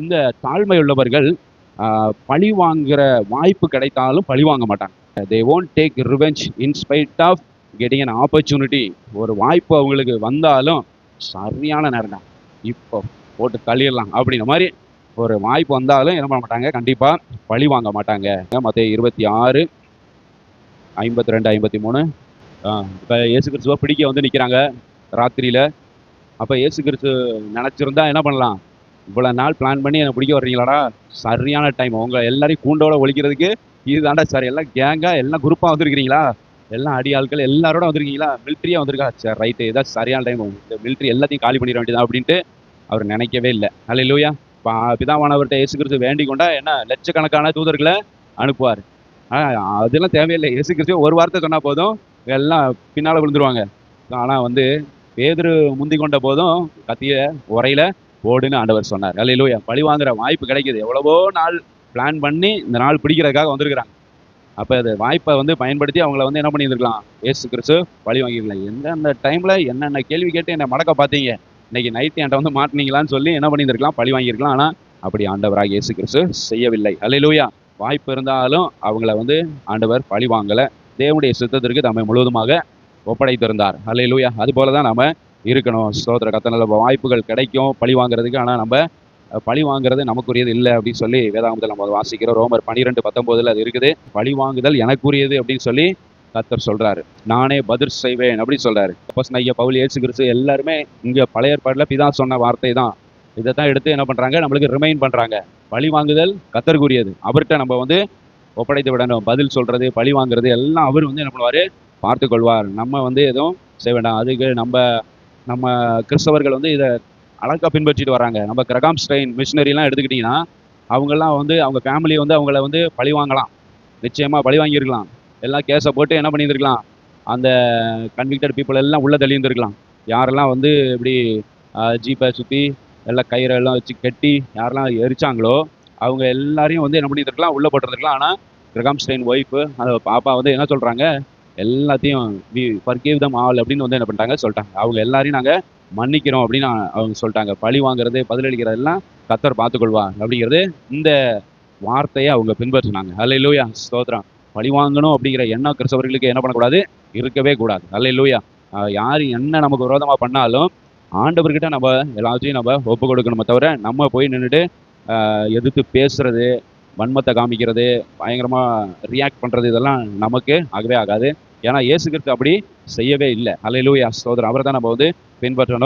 இந்த தாழ்மை உள்ளவர்கள் பழி வாங்குற வாய்ப்பு கிடைத்தாலும் பழி வாங்க மாட்டாங்க. They won't take revenge in spite of getting an opportunity. ஒரு வாய்ப்பு அவங்களுக்கு வந்தாலும் சரியான நேரம் தான், இப்போ போட்டு தள்ளிடலாம் அப்படின்ற மாதிரி ஒரு வாய்ப்பு வந்தாலும் என்ன பண்ண மாட்டாங்க, கண்டிப்பா பழி வாங்க மாட்டாங்க. மத்தேயு 26 52 53 இப்போ இயேசு கிறிஸ்துவ பிடிக்க வந்து நிற்கிறாங்க ராத்திரியில. அப்போ இயேசு கிறிஸ்து நினச்சிருந்தா என்ன பண்ணலாம், இவ்வளோ நாள் பிளான் பண்ணி என்னை பிடிக்க வர்றீங்களாடா, சரியான டைம், உங்க எல்லாரையும் கூண்டோட ஒழிக்கிறதுக்கு இதுதாண்டா சார், எல்லாம் கேங்கா எல்லாம் குரூப்பாக வந்திருக்கிறீங்களா, எல்லாம் அடி ஆட்கள் எல்லாரோட வந்திருக்கீங்களா, மிலிட்ரியாக வந்திருக்கா, சரி ரைட்டு, இதான் சரியான டைம், இந்த மிலிட்ரி எல்லாத்தையும் காலி பண்ணிட வேண்டியதா அப்படின்ட்டு அவர் நினைக்கவே இல்லை. அல்லேலூயா. பிதாவானவர்கிட்ட இயேசு கிறிஸ்து வேண்டிக் கொண்டா என்ன லட்சக்கணக்கான தூதர்களை அனுப்புவார். அதெல்லாம் தேவையில்லை. இயேசு கிறிஸ்து ஒரு வார்த்தை சொன்னா போதும், எல்லாம் பின்னால விழுந்துருவாங்க. ஆனால் வந்து பேதுரு முந்தி கொண்ட போதும் கத்திய உரையில ஓடுன்னு ஆண்டவர் சொன்னார். அல்லேலூயா. பழி வாங்குற வாய்ப்பு கிடைக்குது. எவ்வளவோ நாள் பிளான் பண்ணி இந்த நாள் பிடிக்கிறதுக்காக வந்திருக்கிறாங்க. அப்போ அது வாய்ப்பை வந்து பயன்படுத்தி அவங்கள வந்து என்ன பண்ணியிருக்கலாம், இயேசு கிறிஸ்து பழி வாங்கிருக்கலாம். எந்தெந்த டைம்ல என்னென்ன கேள்வி கேட்டு என்னை மடக்க பார்த்தீங்க, இன்னைக்கு நைட்டு என்கிட்ட வந்து மாட்டினீங்களான்னு சொல்லி என்ன பண்ணியிருக்கலாம், பழி வாங்கியிருக்கலாம். ஆனால் அப்படி ஆண்டவராக இயேசு கிறிஸ்து செய்யவில்லை. அல்லேலூயா. வாய்ப்பு இருந்தாலும் அவங்கள வந்து ஆண்டவர் பழி வாங்கலை. தேவனுடைய சித்தத்திற்கு தம்மை முழுவதுமாக ஒப்படைத்திருந்தார். அல்லேலூயா. அது போல தான் நம்ம இருக்கணும். ஸ்தோத்திர கர்த்தனால வாய்ப்புகள் கிடைக்கும் பழி வாங்குறதுக்கு. ஆனால் நம்ம பழி வாங்குறது நமக்குரியது இல்லை அப்படின்னு சொல்லி வேதாகமத்தில் நம்ம வாசிக்கிறோம். ரோமர் 12:19 அது இருக்குது. பழி வாங்குதல் எனக்குரியது அப்படின்னு சொல்லி கர்த்தர் சொல்றாரு. நானே பதில் செய்வேன் அப்படின்னு சொல்றாரு. ஐயா பவுல், இயேசு கிறிஸ்து எல்லாருமே இங்க பழைய ஏற்பாடுல பிதா சொன்ன வார்த்தை தான். இதை தான் எடுத்து என்ன பண்றாங்க, நம்மளுக்கு ரிமைண்ட் பண்றாங்க. பழி வாங்குதல் கர்த்தருக்குரியது, அவர்கிட்ட நம்ம வந்து ஒப்படைத்து விடணும். பதில் சொல்றது, பழி வாங்குறது எல்லாம் அவர் வந்து என்ன பண்ணுவாரு, பார்த்து கொள்வார். நம்ம வந்து எதுவும் செய்ய வேண்டாம். அதுக்கு நம்ம கிறிஸ்தவர்கள் வந்து இதை அழகாக பின்பற்றிட்டு வராங்க. நம்ம கிரகாம் ஸ்ட்ரெயின் மிஷினரிலாம் எடுத்துக்கிட்டிங்கன்னா அவங்கெல்லாம் வந்து அவங்க ஃபேமிலியை வந்து அவங்கள வந்து பழி வாங்கலாம், நிச்சயமாக பழி வாங்கியிருக்கலாம். எல்லாம் கேஸை போட்டு என்ன பண்ணியிருந்துருக்கலாம், அந்த கன்விக்டட் பீப்புள் எல்லாம் உள்ளே தள்ளியிருந்துருக்கலாம். யாரெல்லாம் வந்து இப்படி ஜீப்பை சுற்றி எல்லாம் கயிறெல்லாம் வச்சு கட்டி யாரெல்லாம் எரிச்சாங்களோ அவங்க எல்லாரையும் வந்து என்ன பண்ணியிருந்துருக்கலாம், உள்ளே போட்டுருந்துருக்கலாம். ஆனால் கிரகாம் ஸ்ட்ரெயின் ஒய்ஃபு அந்த பாப்பா வந்து என்ன சொல்கிறாங்க, எல்லாத்தையும் வி ஃபர்கிவ் தம் ஆல் அப்படின்னு வந்து என்ன பண்ணிட்டாங்க சொல்லிட்டாங்க. அவங்க எல்லாரையும் நாங்கள் மன்னிக்கிறோம் அப்படின்னு அவங்க சொல்லிட்டாங்க. பழி வாங்குறது, பதிலளிக்கிறதெல்லாம் கர்த்தர் பார்த்துக்கொள்வார் அப்படிங்கிறது இந்த வார்த்தையை அவங்க பின்பற்றினாங்க. அல்லேலூயா. ஸ்தோத்திரம். பழி வாங்கணும் அப்படிங்கிற எண்ணம் கிறிஸ்தவர்களுக்கு என்ன பண்ணக்கூடாது, இருக்கவே கூடாது. அல்லேலூயா. யார் என்ன நமக்கு விரோதமாக பண்ணாலும் ஆண்டவர்கிட்ட நம்ம எல்லாத்தையும் நம்ம ஒப்பு கொடுக்கணுமே தவிர நம்ம போய் நின்றுட்டு எதிர்த்து பேசுறது, வன்மத்தை காமிக்கிறது, பயங்கரமாக ரியாக்ட் பண்ணுறது, இதெல்லாம் நமக்கு ஆகவே ஆகாது. ஏன்னா இயேசு கிறிஸ்து அப்படி செய்யவே இல்லை. அல்லேலூயா. ஸ்தோத்திரம். அவரை தான் நம்ம வந்து பின்பற்றணும்.